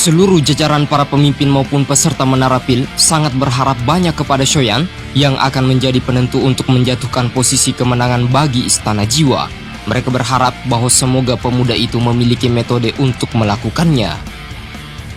Seluruh jajaran para pemimpin maupun peserta Menara Pil sangat berharap banyak kepada Shoyan yang akan menjadi penentu untuk menjatuhkan posisi kemenangan bagi Istana Jiwa. Mereka berharap bahwa semoga pemuda itu memiliki metode untuk melakukannya.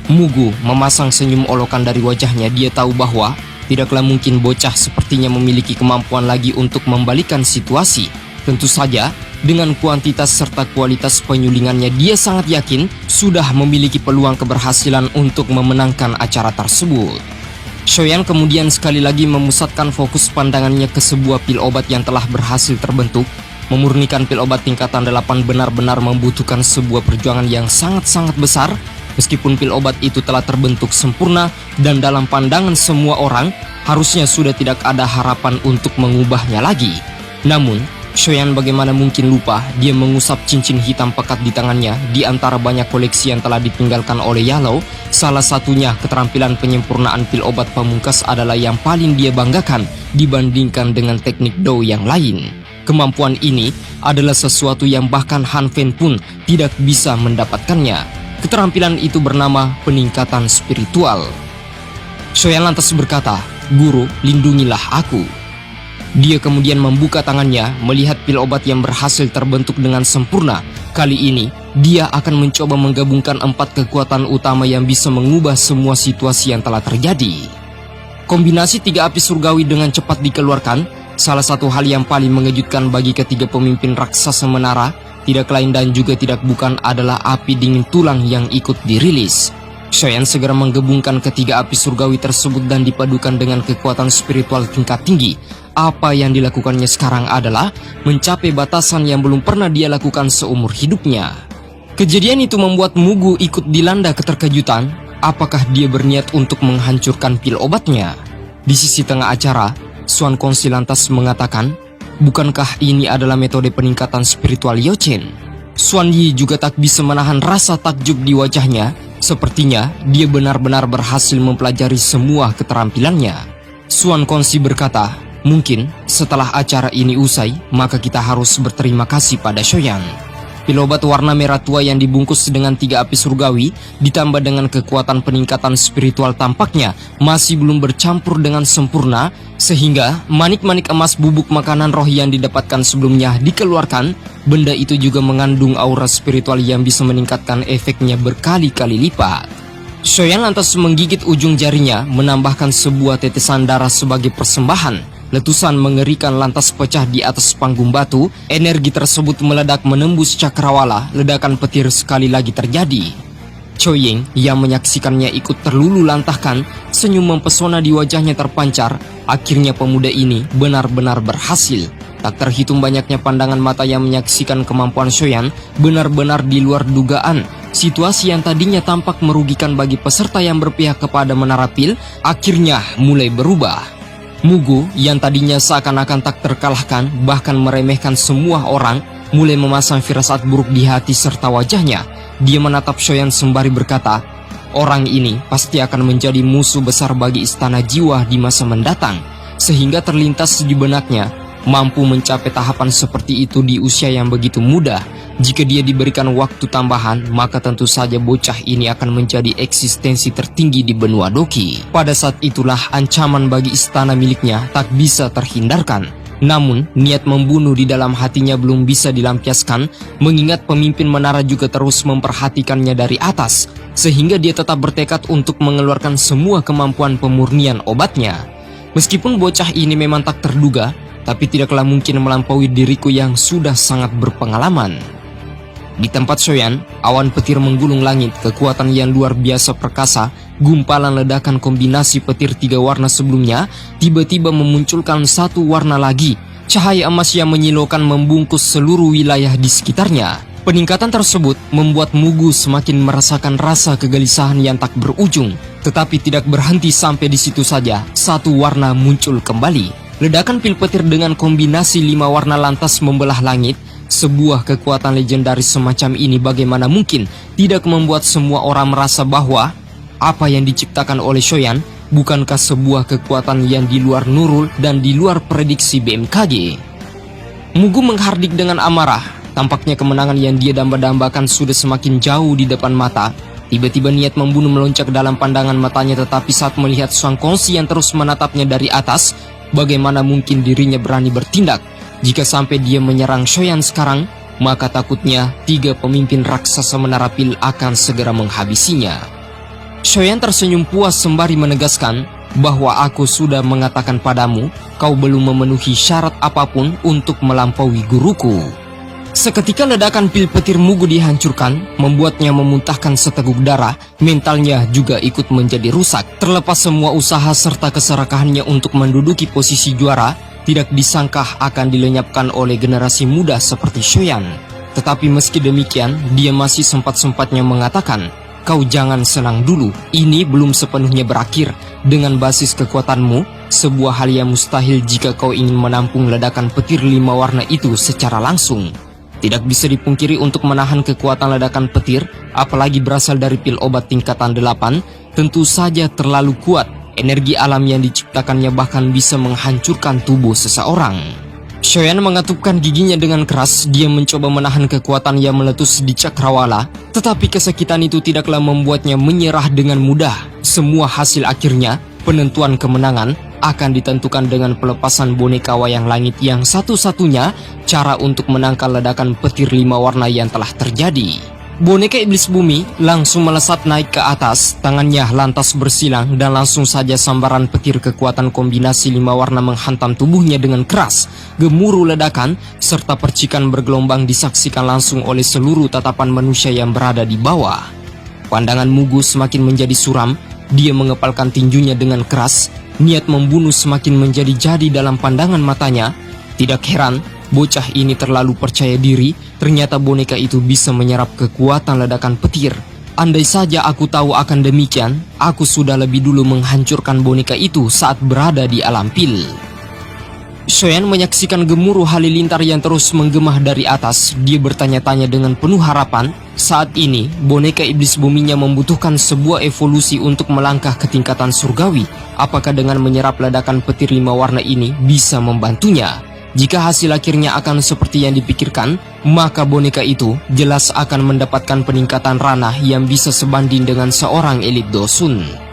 Mugu memasang senyum olokan dari wajahnya. Dia tahu bahwa tidaklah mungkin bocah sepertinya memiliki kemampuan lagi untuk membalikan situasi. Tentu saja, dengan kuantitas serta kualitas penyulingannya, dia sangat yakin sudah memiliki peluang keberhasilan untuk memenangkan acara tersebut. Shoyan kemudian sekali lagi memusatkan fokus pandangannya ke sebuah pil obat yang telah berhasil terbentuk. Memurnikan pil obat tingkatan 8 benar-benar membutuhkan sebuah perjuangan yang sangat-sangat besar. Meskipun pil obat itu telah terbentuk sempurna dan dalam pandangan semua orang, harusnya sudah tidak ada harapan untuk mengubahnya lagi. Namun, Shoyan bagaimana mungkin lupa dia mengusap cincin hitam pekat di tangannya di antara banyak koleksi yang telah ditinggalkan oleh Yalow. Salah satunya keterampilan penyempurnaan pil obat pamungkas adalah yang paling dia banggakan dibandingkan dengan teknik Dou yang lain. Kemampuan ini adalah sesuatu yang bahkan Han Fen pun tidak bisa mendapatkannya. Keterampilan itu bernama peningkatan spiritual. Shoyan lantas berkata, "Guru, lindungilah aku." Dia kemudian membuka tangannya melihat pil obat yang berhasil terbentuk dengan sempurna. Kali ini, dia akan mencoba menggabungkan 4 kekuatan utama yang bisa mengubah semua situasi yang telah terjadi. Kombinasi 3 api surgawi dengan cepat dikeluarkan. Salah satu hal yang paling mengejutkan bagi ketiga pemimpin raksasa menara, tidak lain dan juga tidak bukan adalah api dingin tulang yang ikut dirilis. Shoyan segera menggabungkan ketiga api surgawi tersebut dan dipadukan dengan kekuatan spiritual tingkat tinggi. Apa yang dilakukannya sekarang adalah mencapai batasan yang belum pernah dia lakukan seumur hidupnya. Kejadian itu membuat Mugu ikut dilanda keterkejutan. Apakah dia berniat untuk menghancurkan pil obatnya? Di sisi tengah acara, Xuan Kongxi lantas mengatakan, "Bukankah ini adalah metode peningkatan spiritual Yochen?" Xuan Yi juga tak bisa menahan rasa takjub di wajahnya. Sepertinya dia benar-benar berhasil mempelajari semua keterampilannya. Xuan Kongxi berkata, "Mungkin setelah acara ini usai, maka kita harus berterima kasih pada Shoyan." Pil obat warna merah tua yang dibungkus dengan 3 api surgawi ditambah dengan kekuatan peningkatan spiritual tampaknya masih belum bercampur dengan sempurna, sehingga manik-manik emas bubuk makanan roh yang didapatkan sebelumnya dikeluarkan. Benda itu juga mengandung aura spiritual yang bisa meningkatkan efeknya berkali-kali lipat. Shoyan lantas menggigit ujung jarinya, menambahkan sebuah tetesan darah sebagai persembahan. Letusan mengerikan lantas pecah di atas panggung batu. Energi tersebut meledak menembus cakrawala. Ledakan petir sekali lagi terjadi. Chou Ying yang menyaksikannya ikut terlulu lantahkan. Senyum mempesona di wajahnya terpancar. Akhirnya pemuda ini benar-benar berhasil. Tak terhitung banyaknya pandangan mata yang menyaksikan kemampuan Shoyan. Benar-benar di luar dugaan. Situasi yang tadinya tampak merugikan bagi peserta yang berpihak kepada Menara Pil akhirnya mulai berubah. Mugu yang tadinya seakan-akan tak terkalahkan, bahkan meremehkan semua orang, mulai memasang firasat buruk di hati serta wajahnya. Dia menatap Shoyan sembari berkata, "Orang ini pasti akan menjadi musuh besar bagi Istana Jiwa di masa mendatang." Sehingga terlintas di benaknya, mampu mencapai tahapan seperti itu di usia yang begitu muda. Jika dia diberikan waktu tambahan, maka tentu saja bocah ini akan menjadi eksistensi tertinggi di benua Doki. Pada saat itulah ancaman bagi istana miliknya tak bisa terhindarkan. Namun, niat membunuh di dalam hatinya belum bisa dilampiaskan, mengingat pemimpin menara juga terus memperhatikannya dari atas, sehingga dia tetap bertekad untuk mengeluarkan semua kemampuan pemurnian obatnya. Meskipun bocah ini memang tak terduga, tapi tidaklah mungkin melampaui diriku yang sudah sangat berpengalaman. Di tempat Shoyan, awan petir menggulung langit, kekuatan yang luar biasa perkasa, gumpalan ledakan kombinasi petir 3 warna sebelumnya, tiba-tiba memunculkan 1 warna lagi. Cahaya emas yang menyilaukan membungkus seluruh wilayah di sekitarnya. Peningkatan tersebut membuat Mugu semakin merasakan rasa kegelisahan yang tak berujung. Tetapi tidak berhenti sampai di situ saja, 1 warna muncul kembali. Ledakan pil petir dengan kombinasi 5 warna lantas membelah langit. Sebuah kekuatan legendaris semacam ini bagaimana mungkin tidak membuat semua orang merasa bahwa apa yang diciptakan oleh Shoyan bukankah sebuah kekuatan yang di luar Nurul dan di luar prediksi BMKG. Mugu menghardik dengan amarah. Tampaknya kemenangan yang dia damba-dambakan sudah semakin jauh di depan mata. Tiba-tiba niat membunuh melonjak dalam pandangan matanya, tetapi saat melihat Sang Kongsi yang terus menatapnya dari atas, bagaimana mungkin dirinya berani bertindak? Jika sampai dia menyerang Shoyan sekarang, maka takutnya 3 pemimpin raksasa Menara Pil akan segera menghabisinya. Shoyan tersenyum puas sembari menegaskan bahwa aku sudah mengatakan padamu, kau belum memenuhi syarat apapun untuk melampaui guruku. Seketika ledakan pil petir Mugu dihancurkan, membuatnya memuntahkan seteguk darah, mentalnya juga ikut menjadi rusak. Terlepas semua usaha serta keserakahannya untuk menduduki posisi juara, tidak disangka akan dilenyapkan oleh generasi muda seperti Shoyan. Tetapi meski demikian, dia masih sempat-sempatnya mengatakan, kau jangan senang dulu, ini belum sepenuhnya berakhir. Dengan basis kekuatanmu, sebuah hal yang mustahil jika kau ingin menampung ledakan petir 5 warna itu secara langsung. Tidak bisa dipungkiri untuk menahan kekuatan ledakan petir, apalagi berasal dari pil obat tingkatan 8, tentu saja terlalu kuat. Energi alam yang diciptakannya bahkan bisa menghancurkan tubuh seseorang. Shoyan mengatupkan giginya dengan keras, dia mencoba menahan kekuatan yang meletus di cakrawala, tetapi kesakitan itu tidaklah membuatnya menyerah dengan mudah. Semua hasil akhirnya, penentuan kemenangan, akan ditentukan dengan pelepasan boneka wayang langit yang satu-satunya cara untuk menangkal ledakan petir 5 warna yang telah terjadi. Boneka iblis bumi langsung melesat naik ke atas, tangannya lantas bersilang dan langsung saja sambaran petir kekuatan kombinasi 5 warna menghantam tubuhnya dengan keras. Gemuruh ledakan serta percikan bergelombang disaksikan langsung oleh seluruh tatapan manusia yang berada di bawah. Pandangan Mugu semakin menjadi suram, dia mengepalkan tinjunya dengan keras, niat membunuh semakin menjadi-jadi dalam pandangan matanya. Tidak heran, bocah ini terlalu percaya diri, ternyata boneka itu bisa menyerap kekuatan ledakan petir. Andai saja aku tahu akan demikian, aku sudah lebih dulu menghancurkan boneka itu saat berada di alam pil. Shoyan menyaksikan gemuruh halilintar yang terus menggema dari atas. Dia bertanya-tanya dengan penuh harapan. Saat ini, boneka iblis buminya membutuhkan sebuah evolusi untuk melangkah ke tingkatan surgawi. Apakah dengan menyerap ledakan petir 5 warna ini bisa membantunya? Jika hasil akhirnya akan seperti yang dipikirkan, maka boneka itu jelas akan mendapatkan peningkatan ranah yang bisa sebanding dengan seorang elit Dosun.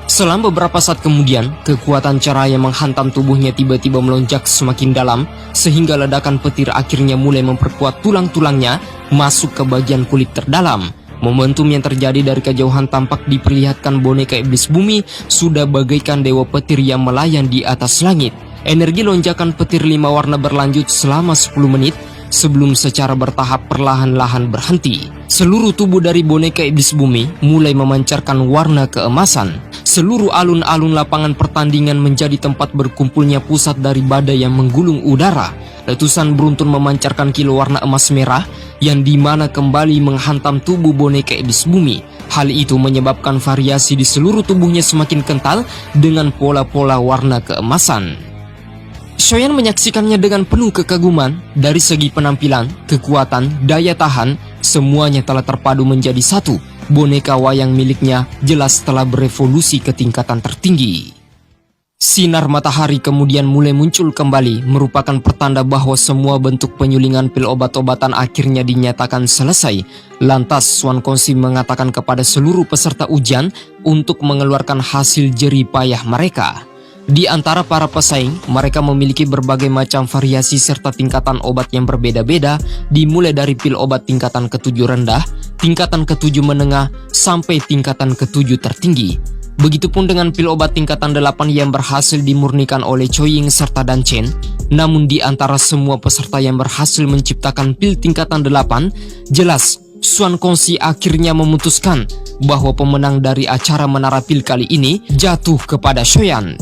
Selang beberapa saat kemudian, kekuatan cahaya yang menghantam tubuhnya tiba-tiba melonjak semakin dalam, sehingga ledakan petir akhirnya mulai memperkuat tulang-tulangnya masuk ke bagian kulit terdalam. Momentum yang terjadi dari kejauhan tampak diperlihatkan boneka iblis bumi sudah bagaikan dewa petir yang melayang di atas langit. Energi lonjakan petir 5 warna berlanjut selama 10 menit, sebelum secara bertahap perlahan-lahan berhenti. Seluruh tubuh dari boneka iblis bumi mulai memancarkan warna keemasan. Seluruh alun-alun lapangan pertandingan menjadi tempat berkumpulnya pusat dari badai yang menggulung udara. Letusan beruntun memancarkan kilau warna emas merah yang dimana kembali menghantam tubuh boneka iblis bumi. Hal itu menyebabkan variasi di seluruh tubuhnya semakin kental dengan pola-pola warna keemasan. Shoyan menyaksikannya dengan penuh kekaguman. Dari segi penampilan, kekuatan, daya tahan, semuanya telah terpadu menjadi satu. Boneka wayang miliknya jelas telah berevolusi ke tingkatan tertinggi. Sinar matahari kemudian mulai muncul kembali, merupakan pertanda bahwa semua bentuk penyulingan pil obat-obatan akhirnya dinyatakan selesai. Lantas Swan Kongsi mengatakan kepada seluruh peserta ujian untuk mengeluarkan hasil jerih payah mereka. Di antara para pesaing, mereka memiliki berbagai macam variasi serta tingkatan obat yang berbeda-beda, dimulai dari pil obat tingkatan ke-7 rendah, tingkatan ke-7 menengah, sampai tingkatan ke-7 tertinggi. Begitupun dengan pil obat tingkatan 8 yang berhasil dimurnikan oleh Choi Ying serta Dan Chen. Namun di antara semua peserta yang berhasil menciptakan pil tingkatan 8, jelas Swan Kongsi akhirnya memutuskan bahwa pemenang dari acara Menara Pil kali ini jatuh kepada Shoyan.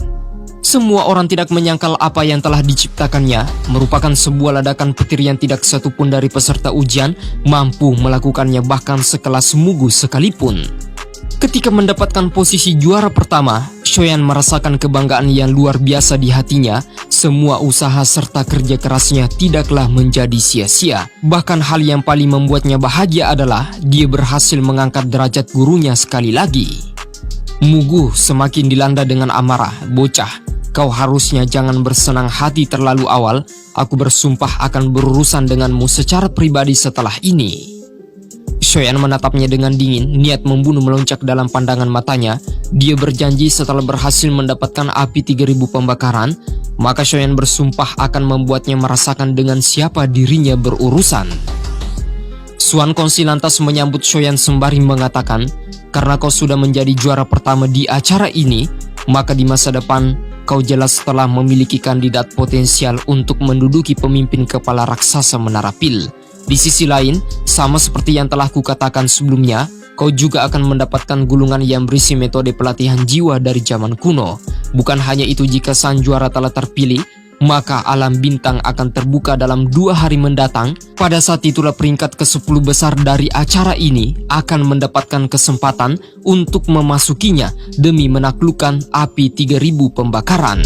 Semua orang tidak menyangkal apa yang telah diciptakannya merupakan sebuah ledakan petir yang tidak satupun dari peserta ujian mampu melakukannya, bahkan sekelas Mugu sekalipun. Ketika mendapatkan posisi juara pertama, Shoyan merasakan kebanggaan yang luar biasa di hatinya. Semua usaha serta kerja kerasnya tidaklah menjadi sia-sia. Bahkan hal yang paling membuatnya bahagia adalah dia berhasil mengangkat derajat gurunya sekali lagi. Mugu semakin dilanda dengan amarah. Bocah, kau harusnya jangan bersenang hati terlalu awal. Aku bersumpah akan berurusan denganmu secara pribadi setelah ini. Shoyan menatapnya dengan dingin, niat membunuh melonjak dalam pandangan matanya. Dia berjanji setelah berhasil mendapatkan api 3000 pembakaran, maka Shoyan bersumpah akan membuatnya merasakan dengan siapa dirinya berurusan. Suan Kongsi lantas menyambut Shoyan sembari mengatakan, karena kau sudah menjadi juara pertama di acara ini, maka di masa depan kau jelas telah memiliki kandidat potensial untuk menduduki pemimpin kepala raksasa Menara Pil. Di sisi lain, sama seperti yang telah kukatakan sebelumnya, kau juga akan mendapatkan gulungan yang berisi metode pelatihan jiwa dari zaman kuno. Bukan hanya itu, jika sang juara telah terpilih, maka alam bintang akan terbuka dalam 2 hari mendatang. Pada saat itulah peringkat ke-10 besar dari acara ini akan mendapatkan kesempatan untuk memasukinya demi menaklukkan api 3000 pembakaran.